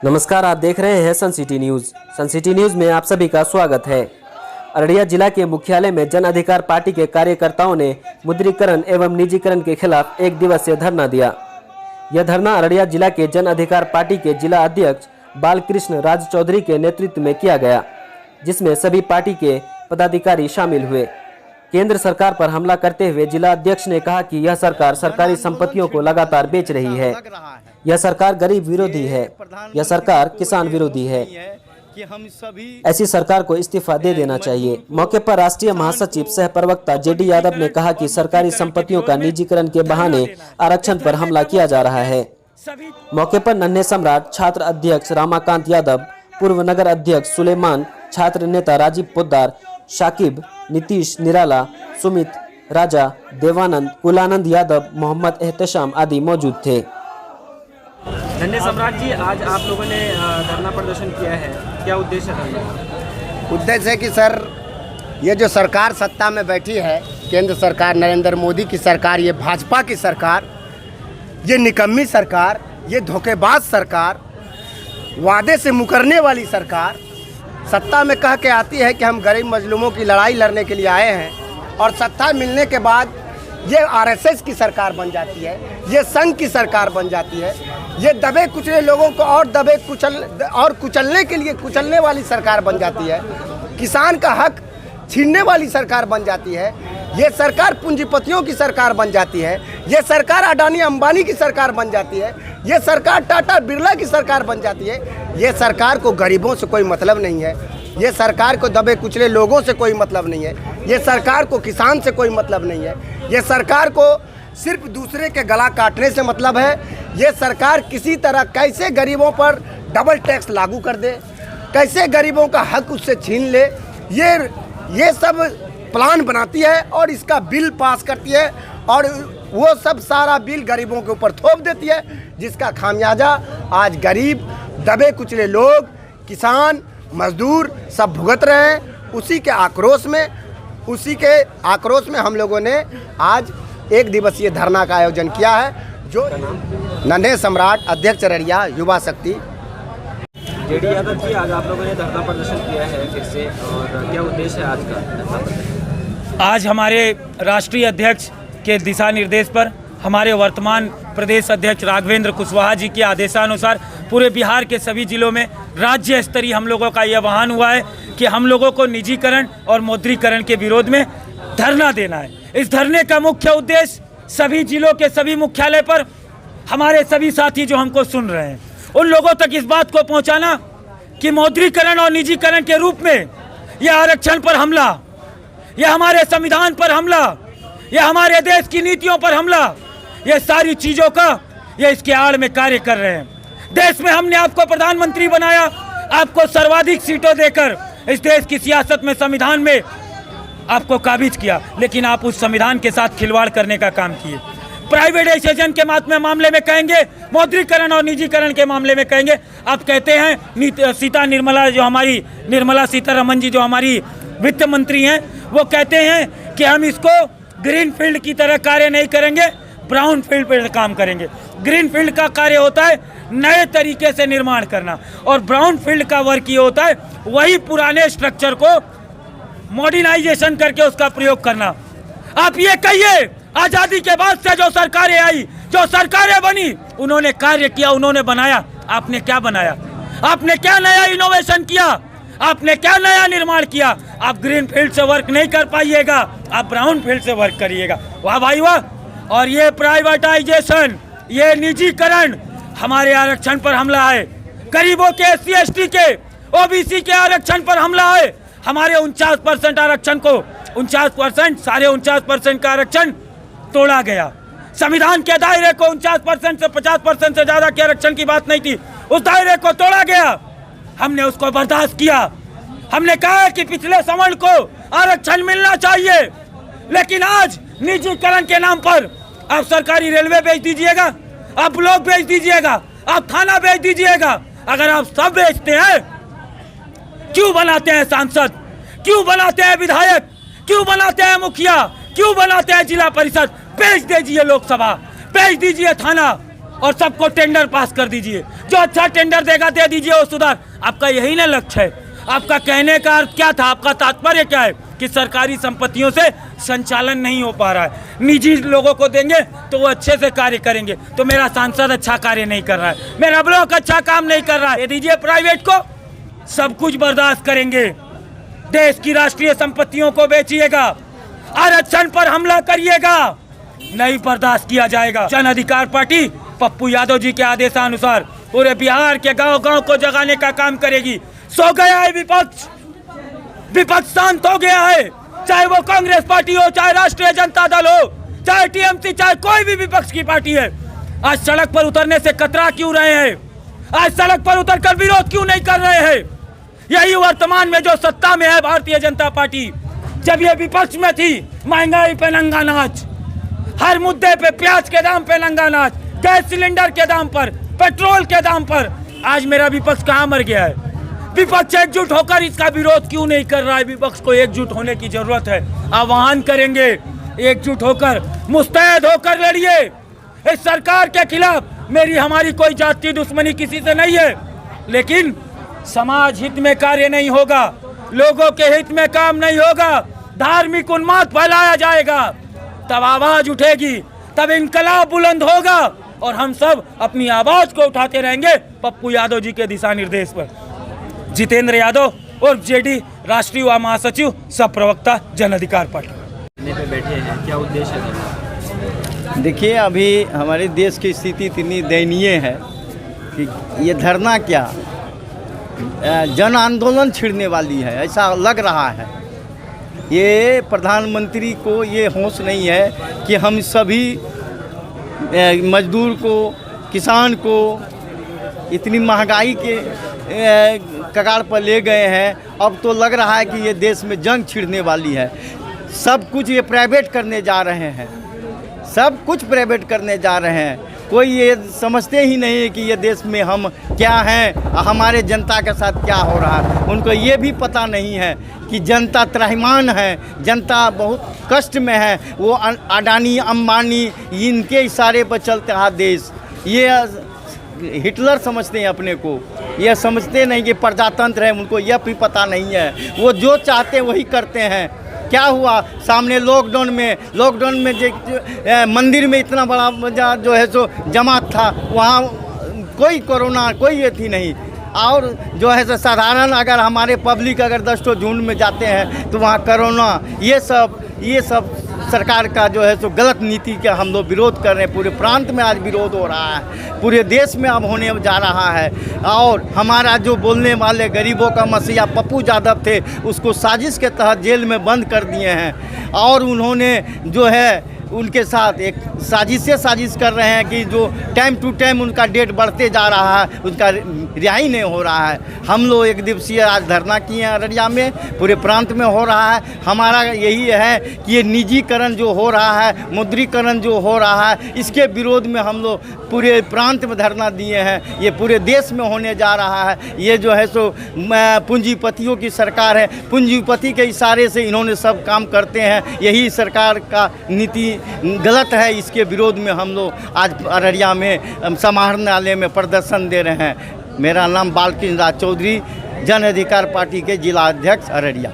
नमस्कार, आप देख रहे हैं सन सिटी न्यूज। सन सिटी न्यूज में आप सभी का स्वागत है। अररिया जिला के मुख्यालय में जन अधिकार पार्टी के कार्यकर्ताओं ने मुद्रीकरण एवं निजीकरण के खिलाफ 1 दिवसीय धरना दिया। यह धरना अररिया जिला के जन अधिकार पार्टी के जिला अध्यक्ष बालकृष्ण राज चौधरी के नेतृत्व में किया गया, जिसमें सभी पार्टी के पदाधिकारी शामिल हुए। केंद्र सरकार पर हमला करते हुए जिला अध्यक्ष ने कहा कि यह सरकार सरकारी संपत्तियों को लगातार बेच रही है। यह सरकार गरीब विरोधी है, यह सरकार किसान विरोधी है। ऐसी सरकार को इस्तीफा दे देना चाहिए। मौके पर राष्ट्रीय महासचिव सह प्रवक्ता जेडी यादव ने कहा कि सरकारी संपत्तियों का निजीकरण के बहाने आरक्षण पर हमला किया जा रहा है। मौके पर नन्हे सम्राट, छात्र अध्यक्ष रामाकांत यादव, पूर्व नगर अध्यक्ष सुलेमान, छात्र नेता राजीव पोद्दार, शाकिब, नीतीश निराला, सुमित राजा, देवानंद, कुलानंद यादव, मोहम्मद एहतशाम आदि मौजूद थे। नन्हे सम्राट जी, आज आप लोगों ने धरना प्रदर्शन किया है, क्या उद्देश्य है? उद्देश्य है कि सर, ये जो सरकार सत्ता में बैठी है, केंद्र सरकार, नरेंद्र मोदी की सरकार, ये भाजपा की सरकार, ये निकम्मी सरकार, ये धोखेबाज सरकार, वादे से मुकरने वाली सरकार सत्ता में कह के आती है कि हम गरीब मजलूमों की लड़ाई लड़ने के लिए आए हैं, और सत्ता मिलने के बाद ये आरएसएस की सरकार बन जाती है, ये संघ की सरकार बन जाती है, ये दबे कुचले लोगों को और कुचलने के लिए कुचलने वाली सरकार बन जाती है, किसान का हक छीनने वाली सरकार बन जाती है, ये सरकार पूंजीपतियों की सरकार बन जाती है, ये सरकार अडानी अंबानी की सरकार बन जाती है, ये सरकार टाटा बिरला की सरकार बन जाती है। ये सरकार को गरीबों से कोई मतलब नहीं है, ये सरकार को दबे कुचले लोगों से कोई मतलब नहीं है, ये सरकार को किसान से कोई मतलब नहीं है, ये सरकार को सिर्फ दूसरे के गला काटने से मतलब है। ये सरकार किसी तरह कैसे गरीबों पर डबल टैक्स लागू कर दे, कैसे गरीबों का हक उससे छीन ले, ये सब प्लान बनाती है और इसका बिल पास करती है, और वो सब सारा बिल गरीबों के ऊपर थोप देती है, जिसका खामियाजा आज गरीब, दबे कुचले लोग, किसान, मजदूर सब भुगत रहे हैं। उसी के आक्रोश में हम लोगों ने आज 1 दिवसीय धरना का आयोजन किया है, जो नन्हे सम्राट, अध्यक्ष अररिया, युवा शक्ति। जेडी यादव जी, आज आप लोगों ने धरना प्रदर्शन किया है फिर से, और क्या उद्देश्य है आज का धरना प्रदर्शन? आज हमारे राष्ट्रीय अध्यक्ष के दिशा निर्देश पर हमारे वर्तमान प्रदेश अध्यक्ष राघवेंद्र कुशवाहा जी के आदेशानुसार पूरे बिहार के सभी जिलों में राज्य स्तरीय हम लोगों का यह आह्वान हुआ है कि हम लोगों को निजीकरण और मौद्रीकरण के विरोध में धरना देना है। इस धरने का मुख्य उद्देश्य सभी जिलों के सभी मुख्यालय पर हमारे सभी साथी जो हमको सुन रहे हैं, उन लोगों तक इस बात को पहुंचाना कि मौद्रीकरण और निजीकरण के रूप में यह आरक्षण पर हमला, यह हमारे संविधान पर हमला, यह हमारे देश की नीतियों पर हमला, ये सारी चीज़ों का ये इसके आड़ में कार्य कर रहे हैं। देश में हमने आपको प्रधानमंत्री बनाया, आपको सर्वाधिक सीटों देकर इस देश की सियासत में, संविधान में आपको काबिज किया, लेकिन आप उस संविधान के साथ खिलवाड़ करने का काम किए। प्राइवेटाइजेशन के मामले में कहेंगे, मौद्रीकरण और निजीकरण के मामले में कहेंगे। आप कहते हैं निर्मला जो हमारी निर्मला सीतारमण जी जो हमारी वित्त मंत्री हैं, वो कहते हैं कि हम इसको ग्रीन फील्ड की तरह कार्य नहीं करेंगे, ब्राउन फील्ड पर काम करेंगे। ग्रीन फील्ड का कार्य होता है नए तरीके से निर्माण करना, और ब्राउन फील्ड का वर्क ये होता है वही पुराने स्ट्रक्चर को मॉडर्नाइजेशन करके उसका प्रयोग करना। आप ये कहिए, आज़ादी के बाद से जो सरकारें आई, जो सरकारें बनी, उन्होंने कार्य किया, उन्होंने बनाया। आपने क्या बनाया? आपने क्या नया इनोवेशन किया? आपने क्या नया निर्माण किया? आप ग्रीन फील्ड से वर्क नहीं कर पाइएगा, आप ब्राउन फील्ड से वर्क करिएगा। वाह भाई वाह। और ये प्राइवेटाइजेशन, ये निजीकरण हमारे आरक्षण पर हमला है, गरीबों के, SC ST के, OBC के आरक्षण पर हमला है। हमारे 49% आरक्षण को 49%, साढ़े 49% का आरक्षण तोड़ा गया। संविधान के दायरे को 49% से 50% से ज़्यादा के आरक्षण की बात नहीं थी, उस दायरे को तोड़ा गया। हमने उसको बर्दाश्त किया। हमने कहा कि पिछले सवर्ण को आरक्षण मिलना चाहिए, लेकिन आज निजीकरण के नाम पर आप सरकारी रेलवे बेच दीजिएगा, आप ब्लॉक बेच दीजिएगा, आप थाना बेच दीजिएगा। अगर आप सब बेचते हैं, क्यों बनाते हैं सांसद, क्यों बनाते हैं विधायक, क्यों बनाते हैं मुखिया, क्यों बनाते हैं जिला परिषद? बेच दीजिए लोकसभा, बेच दीजिए थाना, और सबको टेंडर पास कर दीजिए। जो अच्छा टेंडर देगा दे दीजिए वो सुधार। आपका यही ना लक्ष्य है? आपका कहने का अर्थ क्या था? आपका तात्पर्य क्या है? कि सरकारी संपत्तियों से संचालन नहीं हो पा रहा है, निजी लोगों को देंगे तो वो अच्छे से कार्य करेंगे। तो मेरा सांसद अच्छा कार्य नहीं कर रहा है, मेरा ब्लॉक अच्छा काम नहीं कर रहा है, दे दीजिए प्राइवेट को। सब कुछ बर्दाश्त करेंगे। देश की राष्ट्रीय संपत्तियों को बेचिएगा, आरक्षण पर हमला करिएगा, नहीं बर्दाश्त किया जाएगा। जन अधिकार पार्टी पप्पू यादव जी के आदेशानुसार पूरे बिहार के गांव-गांव को जगाने का काम करेगी। सो गया है विपक्ष, विपक्ष शांत हो गया है। चाहे वो कांग्रेस पार्टी हो, चाहे राष्ट्रीय जनता दल हो, चाहे टीएमसी, चाहे कोई भी विपक्ष की पार्टी है। आज सड़क पर उतरने से कतरा क्यों रहे हैं? आज सड़क पर उतरकर विरोध क्यों नहीं कर रहे हैं? यही वर्तमान में जो सत्ता में है भारतीय जनता पार्टी, जब ये विपक्ष में थी, महंगाई पे नंगा नाच, हर मुद्दे पे प्याज के दाम पे नंगा नाच, गैस सिलेंडर के दाम पर, पेट्रोल के दाम पर। आज मेरा विपक्ष कहाँ मर गया है? विपक्ष एकजुट होकर इसका विरोध क्यों नहीं कर रहा है? विपक्ष को एकजुट होने की जरूरत है। आह्वान करेंगे, एकजुट होकर, मुस्तैद होकर लड़िए इस सरकार के खिलाफ। मेरी हमारी कोई जाति दुश्मनी किसी से नहीं है, लेकिन समाज हित में कार्य नहीं होगा, लोगों के हित में काम नहीं होगा, धार्मिक उन्माद फैलाया जाएगा, तब आवाज उठेगी, तब इनकलाब बुलंद होगा और हम सब अपनी आवाज को उठाते रहेंगे पप्पू यादव जी के दिशा निर्देश पर। जितेंद्र यादव और जेडी राष्ट्रीय युवा महासचिव, सह प्रवक्ता, जन अधिकार पार्टी। पे बैठे हैं, क्या उद्देश्य है? देखिए, अभी हमारे देश की स्थिति इतनी दयनीय है कि ये धरना क्या जन आंदोलन छिड़ने वाली है, ऐसा लग रहा है। ये प्रधानमंत्री को ये होश नहीं है कि हम सभी मजदूर को, किसान को इतनी महंगाई के कगार पर ले गए हैं। अब तो लग रहा है कि ये देश में जंग छिड़ने वाली है। सब कुछ ये प्राइवेट करने जा रहे हैं, सब कुछ प्राइवेट करने जा रहे हैं। कोई ये समझते ही नहीं है कि ये देश में हम क्या हैं, हमारे जनता के साथ क्या हो रहा है। उनको ये भी पता नहीं है कि जनता त्राहिमाम है, जनता बहुत कष्ट में है। वो अडानी, अंबानी, इनके इशारे पर चलता है देश। ये हिटलर समझते हैं अपने को, ये समझते नहीं कि प्रजातंत्र है, उनको यह भी पता नहीं है। वो जो चाहते हैं वही करते हैं। क्या हुआ सामने लॉकडाउन में जो मंदिर में इतना बड़ा जो है सो जमात था, वहाँ कोई कोरोना कोई ये थी नहीं। और जो है सो साधारण अगर हमारे पब्लिक अगर 10 तो झुंड में जाते हैं तो वहाँ कोरोना, ये सब सरकार का जो है सो गलत नीति का हम लोग विरोध कर रहे हैं। पूरे प्रांत में आज विरोध हो रहा है, पूरे देश में अब होने जा रहा है। और हमारा जो बोलने वाले गरीबों का मसीहा पप्पू यादव थे, उसको साजिश के तहत जेल में बंद कर दिए हैं। और उन्होंने जो है उनके साथ एक साजिश कर रहे हैं कि जो टाइम टू टाइम उनका डेट बढ़ते जा रहा है, उनका रिहाई नहीं हो रहा है। हम लोग एक दिवसीय आज धरना किए हैं अररिया में, पूरे प्रांत में हो रहा है। हमारा यही है कि ये निजीकरण जो हो रहा है, मुद्रीकरण जो हो रहा है, इसके विरोध में हम लोग पूरे प्रांत में धरना दिए हैं। ये पूरे देश में होने जा रहा है। ये जो है सो पूंजीपतियों की सरकार है, पूंजीपति के इशारे से इन्होंने सब काम करते हैं। यही सरकार का नीति गलत है। इसके विरोध में हम लोग आज अररिया में समाहरणालय में प्रदर्शन दे रहे हैं। मेरा नाम बालकृष्ण राज चौधरी, जन अधिकार पार्टी के जिला अध्यक्ष अररिया।